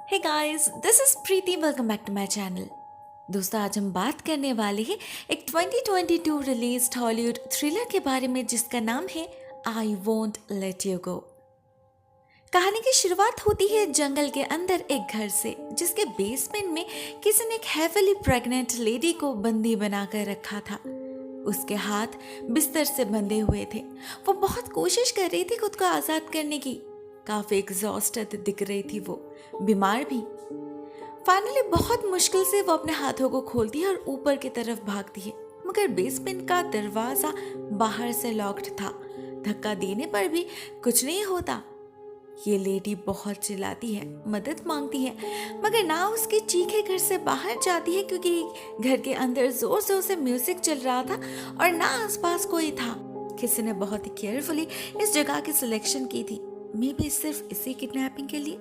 Hey guys, this is Preeti. Welcome back to my channel. दोस्तों, आज हम बात करने वाले हैं एक 2022 रिलीज हॉलीवुड थ्रिलर के बारे में जिसका नाम है I won't let you go. कहानी की शुरुआत होती है जंगल के अंदर एक घर से, जिसके बेसमेंट में किसी ने एक हेविली प्रेग्नेंट लेडी को बंदी बनाकर रखा था। उसके हाथ बिस्तर से बंधे हुए थे। वो बहुत कोशिश कर रही थी खुद को आजाद करने की। काफी एग्जॉस्टेड दिख रही थी वो, बीमार भी। फाइनली बहुत मुश्किल से वो अपने हाथों को खोलती है और ऊपर की तरफ भागती है, मगर बेसमेंट का दरवाजा बाहर से लॉक्ड था। धक्का देने पर भी कुछ नहीं होता। ये लेडी बहुत चिल्लाती है, मदद मांगती है, मगर ना उसकी चीखें घर से बाहर जाती है क्योंकि घर के अंदर जोर जोर से म्यूजिक चल रहा था और ना आसपास कोई था। किसी ने बहुत ही केयरफुली इस जगह की सिलेक्शन की थी, मे भी सिर्फ इसी किडनैपिंग के लिए।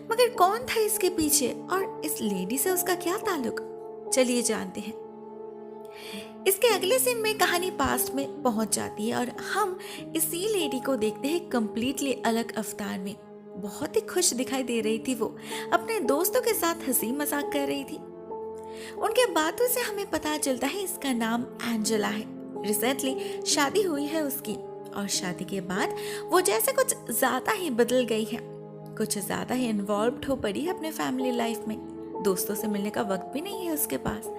मगर कौन था इसके पीछे और इस लेडी से उसका क्या ताल्लुक, चलिए जानते हैं। इसके अगले सीन में कहानी पास्ट में पहुंच जाती है और हम इसी लेडी को देखते हैं कंप्लीटली अलग अवतार में। बहुत ही खुश दिखाई दे रही थी वो, अपने दोस्तों के साथ हंसी मजाक कर रही थी। उनके बातों से हमें पता चलता है इसका नाम एंजेला है। रिसेंटली शादी हुई है उसकी और शादी के बाद वो जैसे कुछ ज्यादा ही बदल गई है, कुछ ज्यादा ही इन्वॉल्व्ड हो पड़ी है अपने फैमिली लाइफ में। दोस्तों से मिलने का वक्त भी नहीं है उसके पास।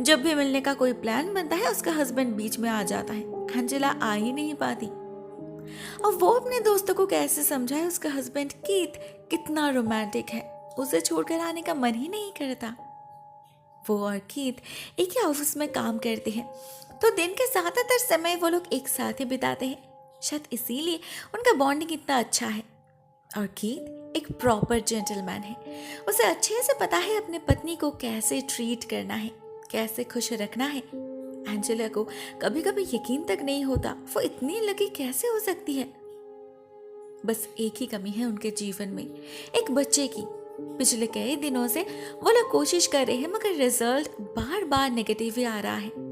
जब भी मिलने का कोई प्लान बनता है उसका हस्बैंड बीच में आ जाता है। एंजेला आ ही नहीं पाती और वो अपने दोस्तों को कैसे समझाए उसका हस्बैंड कीथ कितना रोमांटिक है, उसे छोड़कर आने का मन ही नहीं करता। वो और कीथ एक ही ऑफिस में काम करते हैं, तो दिन के ज्यादातर समय वो लोग एक साथ ही बिताते हैं। शायद इसीलिए उनका बॉन्डिंग इतना अच्छा है। और कीथ एक प्रॉपर जेंटलमैन है। उसे अच्छे से पता है अपने पत्नी को कैसे ट्रीट करना है, कैसे खुश रखना है। एंजेला को कभी कभी यकीन तक नहीं होता वो इतनी लकी कैसे हो सकती है। बस एक ही कमी है उनके जीवन में, एक बच्चे की। पिछले कई दिनों से वो लोग कोशिश कर रहे हैं, मगर रिजल्ट बार बार नेगेटिव ही आ रहा है।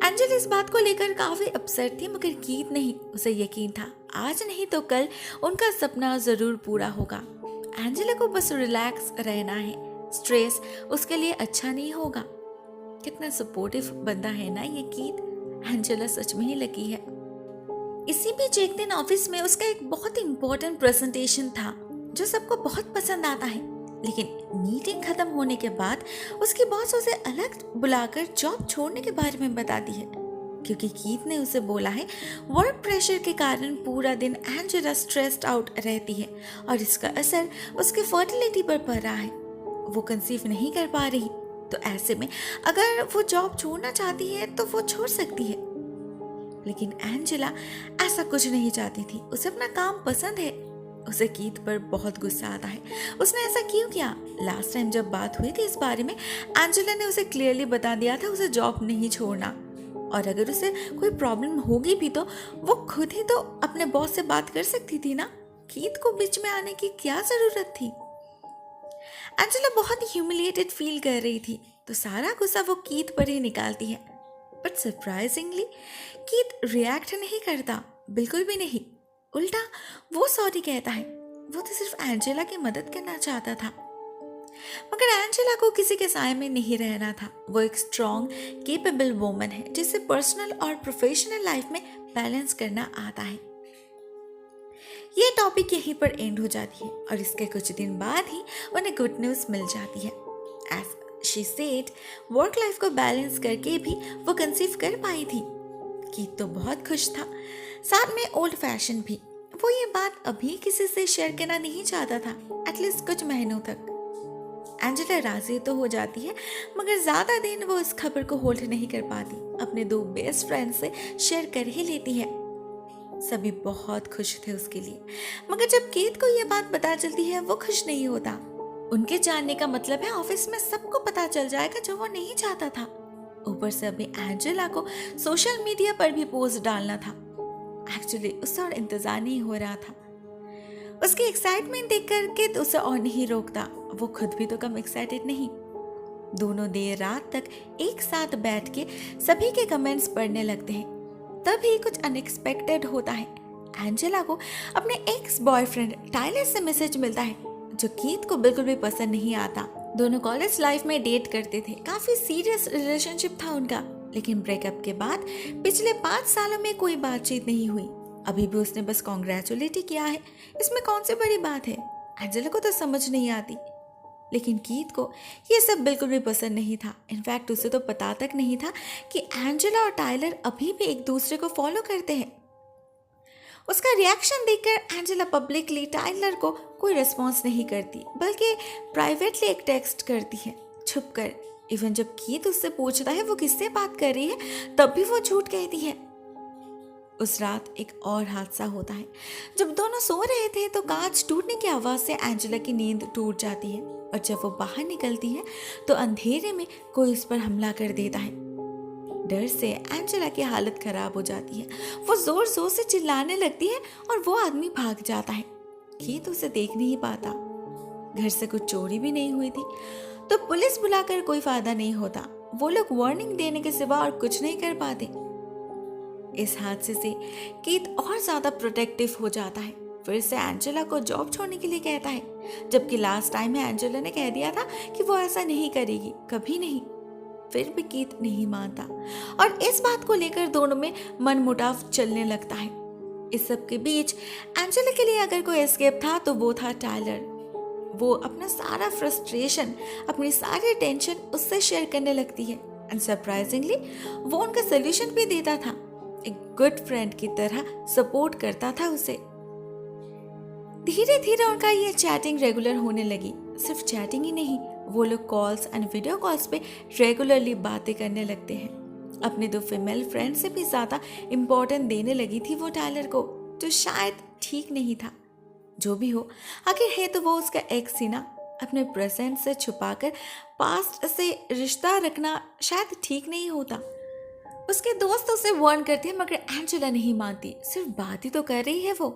एंजेला इस बात को लेकर काफी अपसेट थी, मगर कीथ नहीं, उसे यकीन था आज नहीं तो कल उनका सपना जरूर पूरा होगा। एंजेला को बस रिलैक्स रहना है, स्ट्रेस उसके लिए अच्छा नहीं होगा। कितना सपोर्टिव बंदा है ना ये कीथ। एंजेला सच में ही लकी है। इसी बीच एक दिन ऑफिस में उसका एक बहुत ही इंपॉर्टेंट प्रेजेंटेशन था जो सबको बहुत पसंद आता है। लेकिन मीटिंग खत्म होने के बाद उसकी बॉस उसे अलग बुलाकर जॉब छोड़ने के बारे में बताती है, क्योंकि कीथ ने उसे बोला है वर्क प्रेशर के कारण पूरा दिन एंजेला स्ट्रेस्ड आउट रहती है और इसका असर उसके फर्टिलिटी पर पड़ रहा है। वो कंसीव नहीं कर पा रही, तो ऐसे में अगर वो जॉब छोड़ना चाहती है तो वो छोड़ सकती है। लेकिन एंजेला ऐसा कुछ नहीं चाहती थी। उसे अपना काम पसंद है। उसे कीथ पर बहुत गुस्सा आता है। उसने ऐसा क्यों किया? लास्ट टाइम जब बात हुई थी इस बारे में, एंजेला ने उसे क्लियरली बता दिया था उसे जॉब नहीं छोड़ना, और अगर उसे कोई प्रॉब्लम होगी भी तो वो खुद ही तो अपने बॉस से बात कर सकती थी ना। कीथ को बीच में आने की क्या जरूरत थी? एंजेला बहुत ह्यूमिलिएटेड फील कर रही थी, तो सारा गुस्सा वो कीथ पर ही निकालती है। बट सरप्राइजिंगली कीथ रिएक्ट नहीं करता, बिल्कुल भी नहीं। उल्टा वो सॉरी कहता है। वो तो सिर्फ एंजेला की मदद करना चाहता था। मगर एंजेला को किसी के साए में नहीं रहना था। वो एक स्ट्रॉन्ग केपेबल वुमन है जिसे पर्सनल और प्रोफेशनल लाइफ में बैलेंस करना आता है। ये टॉपिक यहीं पर एंड हो जाती है और इसके कुछ दिन बाद ही उन्हें गुड न्यूज मिल जाती है। As she said, work life को बैलेंस करके भी वो कंसीव कर पाई थी। कीथ तो बहुत खुश था, साथ में ओल्ड फैशन भी। वो ये बात अभी किसी से शेयर करना नहीं चाहता था, एटलीस्ट कुछ महीनों तक। एंजेला राजी तो हो जाती है, मगर ज्यादा दिन वो इस खबर को होल्ड नहीं कर पाती। अपने दो बेस्ट फ्रेंड से शेयर कर ही लेती है। सभी बहुत खुश थे उसके लिए, मगर जब कीथ को यह बात पता चलती है वो खुश नहीं होता। उनके जानने का मतलब है ऑफिस में सबको पता चल जाएगा, जो वो नहीं चाहता था। ऊपर से अभी एंजेला को सोशल मीडिया पर भी पोस्ट डालना था। एक्चुअली उससे और इंतजार नहीं हो रहा था। उसकी एक्साइटमेंट देख करके तो उसे और नहीं रोकता। वो खुद भी तो कम एक्साइटेड नहीं। दोनों देर रात तक एक साथ बैठ के सभी के कमेंट्स पढ़ने लगते हैं। तभी कुछ अनएक्सपेक्टेड होता है। एंजेला को अपने एक्स बॉयफ्रेंड टाइलर से मैसेज मिलता है। जो कीथ को बिल्कुल भी पसंद नहीं आता। दोनों कॉलेज लाइफ में डेट करते थे, काफी सीरियस रिलेशनशिप था उनका, लेकिन ब्रेकअप के बाद पिछले 5 सालों में कोई बातचीत नहीं हुई। अभी भी उसने बस कॉन्ग्रेचुलेट ही किया है, इसमें कौन सी बड़ी बात है। एंजेला को तो समझ नहीं आती, लेकिन कीथ को ये सब बिल्कुल भी पसंद नहीं था। इनफैक्ट उसे तो पता तक नहीं था कि एंजेला और टाइलर अभी भी एक दूसरे को फॉलो करते हैं। उसका रिएक्शन देखकर एंजेला पब्लिकली टाइलर को कोई रिस्पॉन्स नहीं करती, बल्कि प्राइवेटली एक टेक्स्ट करती है छुप कर। इवन जब कीथ उससे पूछता है वो किससे बात कर रही है, तब भी वो झूठ कहती है। उस रात एक और हादसा होता है। जब दोनों सो रहे थे तो कांच टूटने की आवाज से एंजेला की नींद टूट जाती है, और जब वो बाहर निकलती है तो अंधेरे में कोई उस पर हमला कर देता है। डर से एंजेला की हालत खराब हो जाती है। वो जोर जोर से चिल्लाने लगती है और वो आदमी भाग जाता है। कीथ उसे देख नहीं पाता। घर से कुछ चोरी भी नहीं हुई थी, तो पुलिस बुलाकर कोई फायदा नहीं होता। वो लोग वार्निंग देने के सिवा और कुछ नहीं कर पाते। इस हादसे से कीथ और ज्यादा प्रोटेक्टिव हो जाता है। फिर से एंजेला को जॉब छोड़ने के लिए कहता है, जबकि लास्ट टाइम में एंजेला ने कह दिया था कि वो ऐसा नहीं करेगी, कभी नहीं। फिर भी कीथ नहीं मानता, और इस बात को लेकर दोनों में मनमुटाव चलने लगता है। इस सब के बीच एंजेला के लिए अगर कोई एस्केप था तो वो था टाइलर। वो अपना सारा फ्रस्ट्रेशन, अपनी सारी टेंशन उससे शेयर करने लगती है, एंड सरप्राइजिंगली वो उनका सोल्यूशन भी देता था। एक गुड फ्रेंड की तरह सपोर्ट करता था उसे। धीरे धीरे उनका ये चैटिंग रेगुलर होने लगी। सिर्फ चैटिंग ही नहीं, वो लोग कॉल्स एंड वीडियो कॉल्स पे रेगुलरली बातें करने लगते हैं। अपने 2 फीमेल फ्रेंड से भी ज्यादा इम्पोर्टेंट देने लगी थी वो टाइलर को, जो शायद ठीक नहीं था। जो भी हो, आखिर है तो वो उसका एक्स ही ना। अपने प्रेजेंट से छुपाकर पास्ट से रिश्ता रखना शायद ठीक नहीं होता। उसके दोस्त उसे वार्न करते हैं, मगर एंजेला नहीं मानती। सिर्फ बात ही तो कर रही है वो,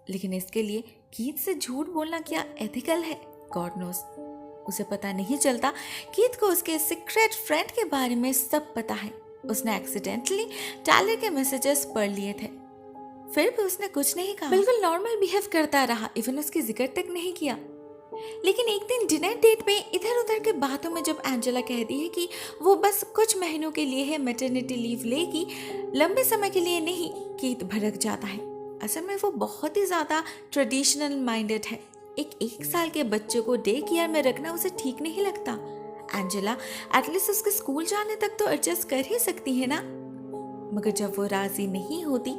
लेकिन इसके लिए कीथ से झूठ बोलना क्या एथिकल है, गॉड नोस। उसे पता नहीं चलता कीथ को उसके सीक्रेट फ्रेंड के बारे में सब पता है। उसने एक्सीडेंटली टाइलर के मैसेजेस पढ़ लिए थे, फिर भी उसने कुछ नहीं कहा, बिल्कुल नॉर्मल बिहेव करता रहा, इवन उसकी जिक्र तक नहीं किया। लेकिन एक दिन डिनर डेट में इधर उधर के बातों में जब एंजेला कहती है कि वो बस कुछ महीनों के लिए है मैटरनिटी लीव लेगी, लंबे समय के लिए नहीं, कीथ भड़क जाता है। असल में वो बहुत ही ज्यादा ट्रेडिशनल माइंडेड है। एक साल के बच्चे को डे केयर में रखना उसे ठीक नहीं लगता। एंजेला एटलीस्ट उसके स्कूल जाने तक तो एडजस्ट कर ही सकती है ना। मगर जब वो राजी नहीं होती,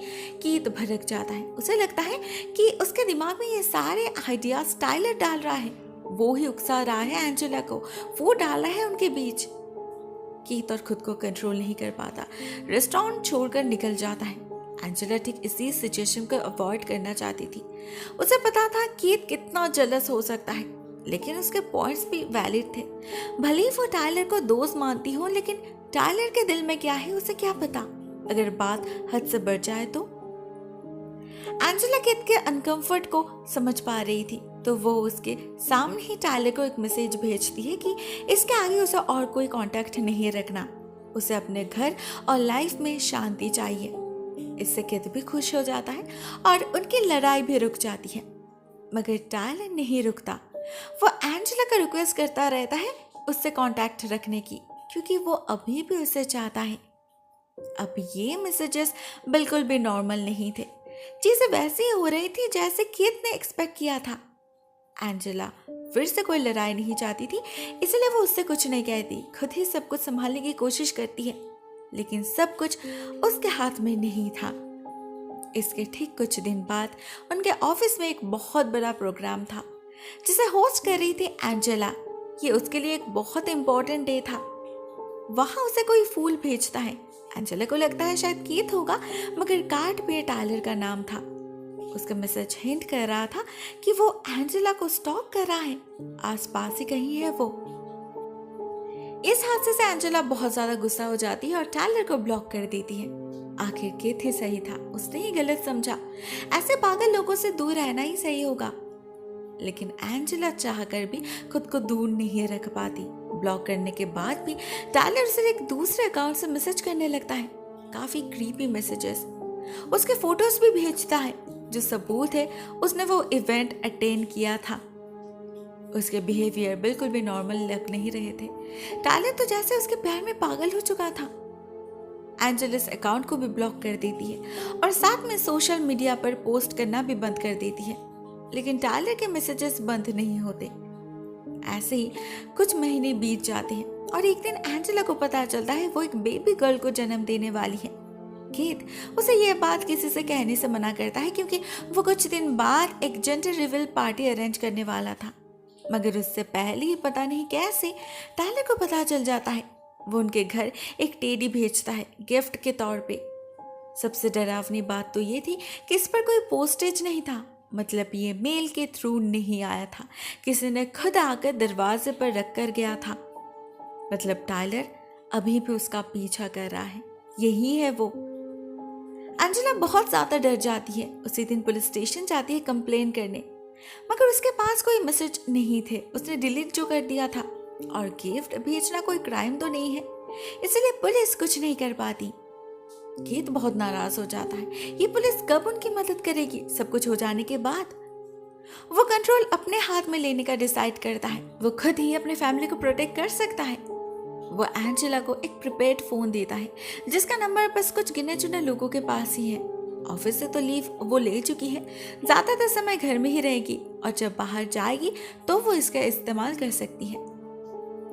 कीथ भड़क जाता है। उसे लगता है कि उसके दिमाग में ये सारे आइडियाज टाइलर डाल रहा है, वो ही उकसा रहा है एंजेला को, वो डाल रहा है उनके बीच। कीथ और खुद को कंट्रोल नहीं कर पाता, रेस्टोरेंट छोड़कर निकल जाता है। एंजेला ठीक इसी सिचुएशन को अवॉइड करना चाहती थी। उसे पता था कीथ कितना जेलस हो सकता है, लेकिन उसके पॉइंट्स भी वैलिड थे। भले ही वो टाइलर को दोस्त मानती हो, लेकिन टाइलर के दिल में क्या है उसे क्या पता। अगर बात हद से बढ़ जाए तो। एंजेला कीथ के अनकंफर्ट को समझ पा रही थी, तो वो उसके सामने ही टाइलर को एक मैसेज भेजती है कि इसके आगे उसे और कोई कांटेक्ट नहीं रखना। उसे अपने घर और लाइफ में शांति चाहिए। इससे कीथ भी खुश हो जाता है और उनकी लड़ाई भी रुक जाती है। मगर टाइलर नहीं रुकता। वो एंजेला का रिक्वेस्ट करता रहता है उससे कांटेक्ट रखने की, क्योंकि वो अभी भी उसे चाहता है। अब ये मैसेजेस बिल्कुल भी नॉर्मल नहीं थे। चीजें वैसे ही हो रही थी जैसे कीथ ने एक्सपेक्ट किया था। एंजेला फिर से कोई लड़ाई नहीं चाहती थी, इसलिए वो उससे कुछ नहीं कहती, खुद ही सब कुछ संभालने की कोशिश करती है। लेकिन सब कुछ उसके हाथ में नहीं था। इसके ठीक कुछ दिन बाद उनके ऑफिस में एक बहुत बड़ा प्रोग्राम था, जिसे होस्ट कर रही थी एंजेला। ये उसके लिए एक बहुत इंपॉर्टेंट डे था। वहां उसे कोई फूल भेजता है। एंजेला को लगता है शायद कीथ होगा, मगर कार्ड पे टाइलर का नाम था। उसका मैसेज हिंट कर रहा था कि वो एंजेला को स्टॉक कर रहा है, आसपास ही कहीं है वो। इस हादसे से एंजेला बहुत ज्यादा गुस्सा हो जाती है और टाइलर को ब्लॉक कर देती है। आखिर कीथ ही सही था, उसने ही गलत समझा। ऐसे पागल लोगों से दूर रहना ही सही होगा। लेकिन एंजेला चाहकर भी खुद को दूर नहीं रख पाती। ब्लॉक करने के बाद भी टाइलर उसे एक दूसरे अकाउंट से मैसेज करने लगता है, काफी क्रीपी मैसेजेस। उसके फोटोज भी भेजता है, जो सबूत है उसने वो इवेंट अटेंड किया था। उसके बिहेवियर बिल्कुल भी नॉर्मल लग नहीं रहे थे। टायलर तो जैसे उसके प्यार में पागल हो चुका था। एंजेलिस अकाउंट को भी ब्लॉक कर देती है और साथ में सोशल मीडिया पर पोस्ट करना भी बंद कर देती है, लेकिन टायलर के मैसेजेस बंद नहीं होते। ऐसे ही कुछ महीने बीत जाते हैं और एक दिन एंजेला को पता चलता है वो एक बेबी गर्ल को जन्म देने वाली है। कीथ उसे यह बात किसी से कहने से मना करता है क्योंकि वो कुछ दिन बाद एक जेंडर रिवील पार्टी अरेंज करने वाला था, मगर उससे पहले ही पता नहीं कैसे टायलर को पता चल जाता है। वो उनके घर एक टेडी भेजता है गिफ्ट के तौर पे। सबसे डरावनी बात तो ये थी कि इस पर कोई पोस्टेज नहीं था, मतलब ये मेल के थ्रू नहीं आया था, किसी ने खुद आकर दरवाजे पर रख कर गया था। मतलब टायलर अभी भी उसका पीछा कर रहा है, यही है वो। एंजेला बहुत ज्यादा डर जाती है। उसी दिन पुलिस स्टेशन जाती है कंप्लेन करने, मगर उसके पास कोई मैसेज नहीं थे, उसने डिलीट जो कर दिया था। और गिफ्ट भेजना कोई क्राइम तो नहीं है, इसलिए पुलिस कुछ नहीं कर पाती। कीथ बहुत नाराज हो जाता है। ये पुलिस कब उनकी मदद करेगी सब कुछ हो जाने के बाद? वो कंट्रोल अपने हाथ में लेने का डिसाइड करता है। वो खुद ही अपने फैमिली को प्रोटेक्ट कर सकता है। वो एंजेला को एक प्रीपेड फोन देता है जिसका नंबर बस कुछ गिने चुने लोगों के पास ही है। ऑफिस से तो लीव वो ले चुकी है, ज्यादातर समय घर में ही रहेगी और जब बाहर जाएगी तो वो इसका इस्तेमाल कर सकती है।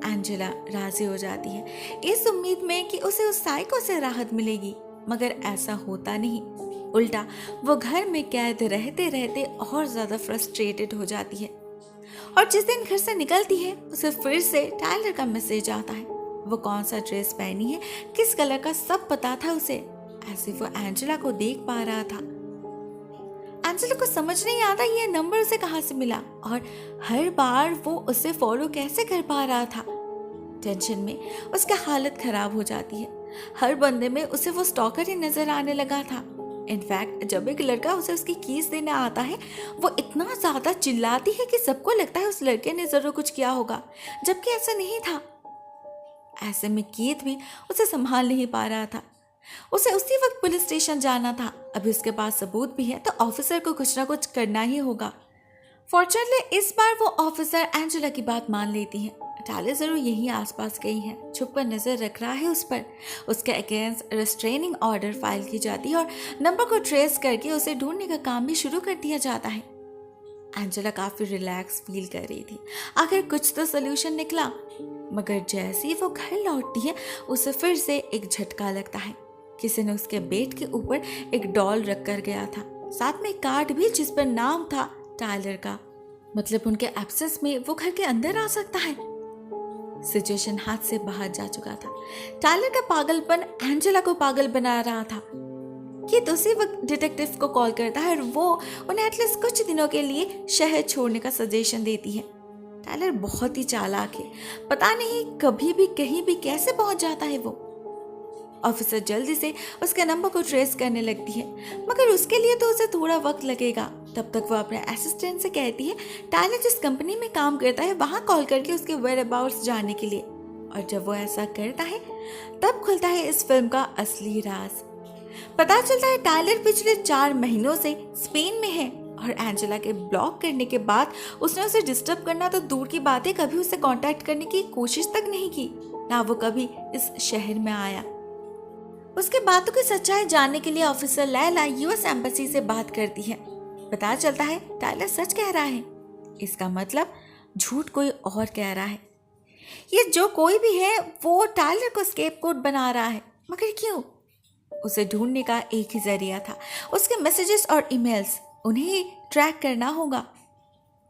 एंजेला राजी हो जाती है इस उम्मीद में कि उसे उस साइको से राहत मिलेगी, मगर ऐसा होता नहीं। उल्टा वो घर में कैद रहते रहते और ज्यादा फ्रस्ट्रेटेड हो जाती है। और जिस दिन घर से निकलती है उसे फिर से टायलर का मैसेज आता है। वो कौन सा ड्रेस पहनी है, किस कलर का, सब पता था उसे, ऐसे वो एंजेला को देख पा रहा था। एंजेला को समझ नहीं आता ये नंबर उसे कहाँ से मिला और हर बार वो उसे फॉलो कैसे कर पा रहा था। टेंशन में उसकी हालत खराब हो जाती है। हर बंदे में उसे वो स्टॉकर ही नजर आने लगा था। इनफैक्ट जब एक लड़का उसे उसकी कीज देने आता है वो इतना ज्यादा चिल्लाती है कि सबको लगता है उस लड़के ने जरूर कुछ किया होगा, जबकि ऐसा नहीं था। ऐसे में कीथ भी उसे संभाल नहीं पा रहा था। उसे उसी वक्त पुलिस स्टेशन जाना था। अभी उसके पास सबूत भी है तो ऑफिसर को कुछ ना कुछ करना ही होगा। फॉर्चुनेटली इस बार वो ऑफिसर एंजेला की बात मान लेती है। टायलर जरूर यहीं आसपास कहीं है, छुप कर नजर रख रहा है उस पर। उसके अगेंस्ट रेस्ट्रेनिंग ऑर्डर फाइल की जाती है और नंबर को ट्रेस करके उसे ढूंढने का काम भी शुरू कर दिया जाता है। एंजेला काफी रिलैक्स फील कर रही थी, आखिर कुछ तो सोल्यूशन निकला। मगर जैसे ही वो घर लौटती है उसे फिर से एक झटका लगता है। किसी ने उसके बेड के ऊपर एक डॉल रख कर गया था, साथ में एक कार्ड भी जिस पर नाम था टायलर का। मतलब उनके एब्सेंस में वो घर के अंदर आ सकता है। सिचुएशन हाथ से बाहर जा चुका था। टायलर का पागलपन एंजेला को पागल बना रहा था। कि उसी वक्त डिटेक्टिव को कॉल करता है और वो उन्हें एटलीस्ट कुछ दिनों के लिए शहर छोड़ने का सजेशन देती है। टायलर बहुत ही चालाक है, पता नहीं कभी भी कहीं भी कैसे पहुंच जाता है वो। ऑफिसर जल्दी से उसके नंबर को ट्रेस करने लगती है, मगर उसके लिए तो उसे थोड़ा वक्त लगेगा। तब तक वो अपने असिस्टेंट से कहती है टायलर जिस कंपनी में काम करता है वहां कॉल करके उसके वेयर अबाउट्स जानने के लिए। और जब वो ऐसा करता है तब खुलता है इस फिल्म का असली राज। पता चलता है टायलर पिछले 4 महीनों से स्पेन में है और एंजेला के ब्लॉक करने के बाद उसने उसे डिस्टर्ब करना तो दूर की बात है, कभी उसे कांटेक्ट करने की कोशिश तक नहीं की, ना वो कभी इस शहर में आया। उसके बातों की सच्चाई जानने के लिए ऑफिसर लैला यूएस एम्बेसी से बात करती है। पता चलता है टायलर सच कह रहा है, इसका मतलब झूठ कोई और कह रहा है। ये जो कोई भी है वो टायलर को स्केपगोट बना रहा है, मगर क्यों? उसे ढूंढने का एक ही जरिया था, उसके मैसेजेस और ईमेल्स, उन्हें ट्रैक करना होगा।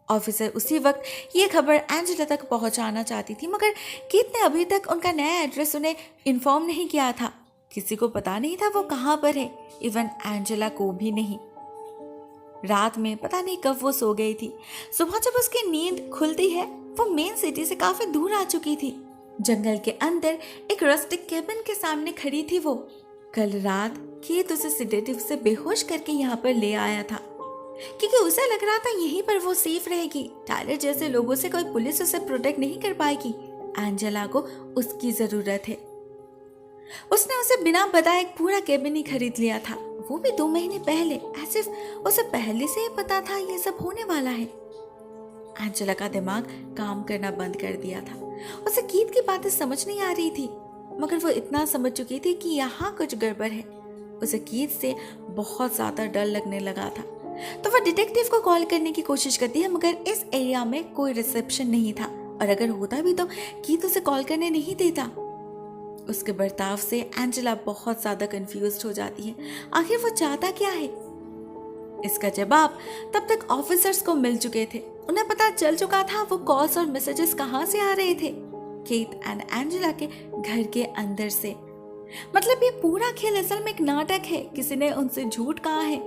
ऑफिसर उसी वक्त ये खबर एंजेला तक पहुंचाना चाहती थी, मगर कीथ ने अभी तक उनका नया एड्रेस उन्हें इन्फॉर्म नहीं किया था। किसी को पता नहीं था वो कहाँ पर है, इवन एंजेला को भी नहीं। रात में पता नहीं कब वो सो गई थी। सुबह जब उसकी नींद खुलती है वो मेन सिटी से काफी दूर आ चुकी थी। जंगल के अंदर एक रस्टिक केबिन के सामने खड़ी थी वो। कल रात कीथ उसे सिडेटिव से बेहोश करके यहाँ पर ले आया था, क्योंकि उसे लग रहा था यहीं पर वो सेफ रहेगी। टायलर जैसे लोगों से कोई पुलिस उसे प्रोटेक्ट नहीं कर पाएगी। एंजेला को उसकी जरूरत है। उसने उसे बिना बताए एक पूरा केबिन ही खरीद लिया था, वो भी 2 महीने पहले, ऐसे उसे पहले से ही पता था ये सब होने वाला है। एंजेला का दिमाग काम करना बंद कर दिया था। उसे कीथ की बातें समझ नहीं आ रही थी, मगर वो इतना समझ चुकी थी कि यहाँ कुछ गड़बड़ है। उसे कीथ से बहुत ज्यादा डर लगने लगा था। तो वह डिटेक्टिव को कॉल करने की कोशिश करती है, मगर इस एरिया में कोई रिसेप्शन नहीं था, और अगर होता भी तो कीथ उसे कॉल करने नहीं देता। उसके बर्ताव से एंजेला बहुत ज्यादा कंफ्यूज्ड हो जाती है। आखिर वो चाहता क्या है? इसका जवाब तब तक ऑफिसर्स को मिल चुके थे। उन्हें पता चल चुका था वो कॉल्स और मैसेजेस कहाँ से आ रहे थे। कीथ एंड एंजेला के घर के अंदर से। मतलब ये पूरा खेल असल में एक नाटक है। किसी ने उनसे झूठ कहा है।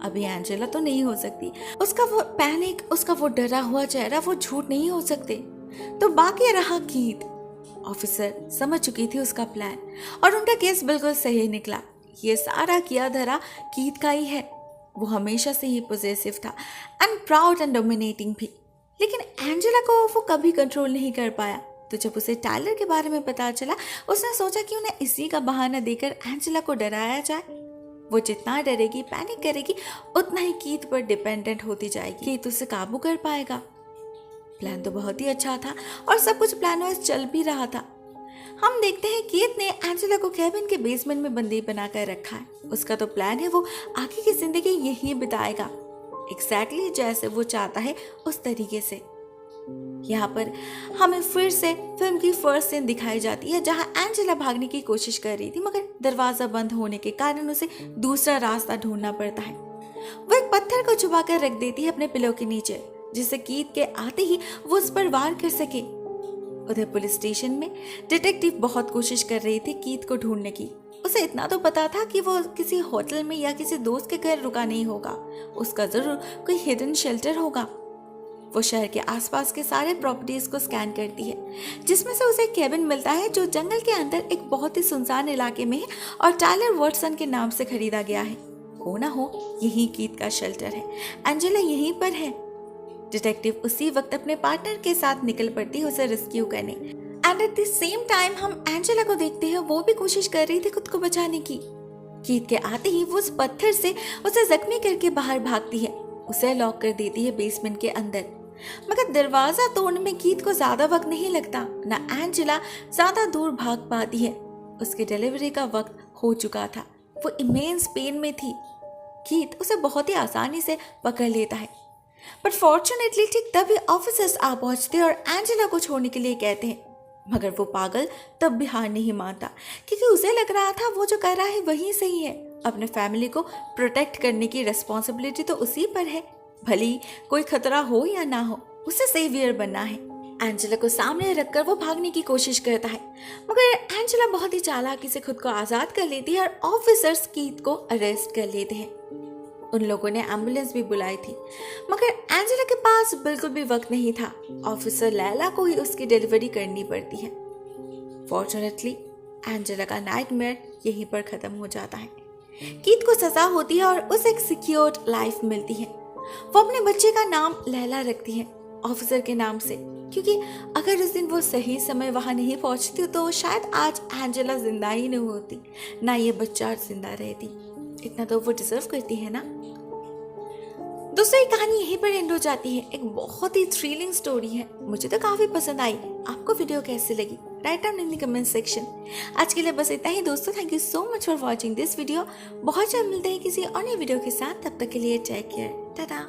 अभी एंजेला तो नहीं हो सकती। उसका वो पैनिक, उसका वो डरा हुआ चेहरा, वो झूठ नहीं हो सकते। तो बाकी रहा कीथ। ऑफिसर समझ चुकी थी उसका प्लान, और उनका केस बिल्कुल सही निकला। ये सारा किया धरा कीथ का ही है। वो हमेशा से ही पॉजिटिव था एंड प्राउड एंड डोमिनेटिंग भी, लेकिन एंजेला को वो कभी कंट्रोल नहीं कर पाया। तो जब उसे टाइलर के बारे में पता चला, उसने सोचा कि उन्हें इसी का बहाना देकर एंजेला को डराया जाए। वो जितना डरेगी, पैनिक करेगी, उतना ही कीथ पर डिपेंडेंट होती जाएगी। कीथ उसे काबू कर पाएगा। प्लान तो बहुत ही अच्छा था और सब कुछ प्लान वाइज चल भी रहा था। हम देखते हैं कीथ ने एंजेला को केबिन के बेसमेंट में बंदी बनाकर रखा है। उसका तो प्लान है वो आगे की जिंदगी यहीं बिताएगा, एग्जैक्टली जैसे वो चाहता है उस तरीके से। यहाँ पर हमें फिर से फिल्म की फर्स्ट सीन दिखाई जाती है, जहाँ एंजेला भागने की कोशिश कर रही थी, मगर दरवाजा बंद होने के कारण उसे दूसरा रास्ता ढूंढना पड़ता है। वो एक पत्थर को छुपा कर रख देती है अपने पिलो के नीचे, जिससे कीथ के आते ही वो उस पर वार कर सके। उधर पुलिस स्टेशन में डिटेक्टिव बहुत कोशिश कर रही थी कीथ को ढूंढने की। उसे इतना तो पता था कि वो किसी होटल में या किसी दोस्त के घर रुका नहीं होगा। उसका जरूर कोई हिडन शेल्टर होगा। वो शहर के आसपास के सारे प्रॉपर्टीज को स्कैन करती है, जिसमें से उसे एक केबिन मिलता है जो जंगल के अंदर एक बहुत ही सुनसान इलाके में है और टाइलर वॉटसन के नाम से खरीदा गया है। हो ना हो यही कीथ का शेल्टर है। एंजेला यहीं पर है। डिटेक्टिव उसी वक्त अपने पार्टनर के साथ निकल पड़ती है उसे रेस्क्यू करने। And at the same time हम एंजेला को देखते हैं, वो भी कोशिश कर रही थी खुद को बचाने की। कीथ के आते ही वो उस पत्थर से उसे जख्मी करके बाहर भागती है, उसे लॉक कर देती है बेसमेंट के अंदर। मगर दरवाजा तोड़ने में कीथ को ज्यादा वक्त नहीं लगता, ना एंजेला ज्यादा दूर भाग पाती है। उसके डिलीवरी का वक्त हो चुका था। वो इमेंस पेन में थी। कीथ उसे बहुत ही आसानी से पकड़ लेता है, पर फॉर्चुनेटली ठीक तभी ऑफिसर्स आ पहुंचते और एंजेला को छोड़ने के लिए कहते हैं। मगर वो पागल तब भी हार नहीं मानता, क्योंकि उसे लग रहा था वो जो कर रहा है वही सही है। अपने फैमिली को प्रोटेक्ट करने की रिस्पॉन्सिबिलिटी तो उसी पर है, भले कोई खतरा हो या ना हो, उसे सेवियर बनना है। एंजेला को सामने रखकर वो भागने की कोशिश करता है, मगर एंजेला बहुत ही चालाकी से खुद को आजाद कर लेती है और ऑफिसर्स कीथ को अरेस्ट कर लेते हैं। उन लोगों ने एम्बुलेंस भी बुलाई थी, मगर एंजेला के पास बिल्कुल भी वक्त नहीं था। ऑफिसर लैला को ही उसकी डिलीवरी करनी पड़ती है। फॉर्चुनेटली एंजेला का नाइटमेयर यहीं पर खत्म हो जाता है। कीथ को सजा होती है और उसे एक सिक्योर्ड लाइफ मिलती है। वो अपने बच्चे का नाम लैला रखती है ऑफिसर के नाम से, क्योंकि अगर उस दिन वो सही समय वहां नहीं पहुंचती तो शायद आज एंजेला जिंदा ही नहीं होती, ना ये बच्चा जिंदा रहती। इतना तो वो डिजर्व करती है ना। दोस्तों, ये कहानी यहीं पर एंड हो जाती है। एक बहुत ही थ्रिलिंग स्टोरी है, मुझे तो काफी पसंद आई। आपको वीडियो कैसी लगी? Write down in the comment section. आज के लिए बस इतना ही दोस्तों। Thank you so much for watching this video. बहुत जल्द मिलते हैं किसी अन्य वीडियो के साथ। तब तक के लिए टेक केयर, टाटा।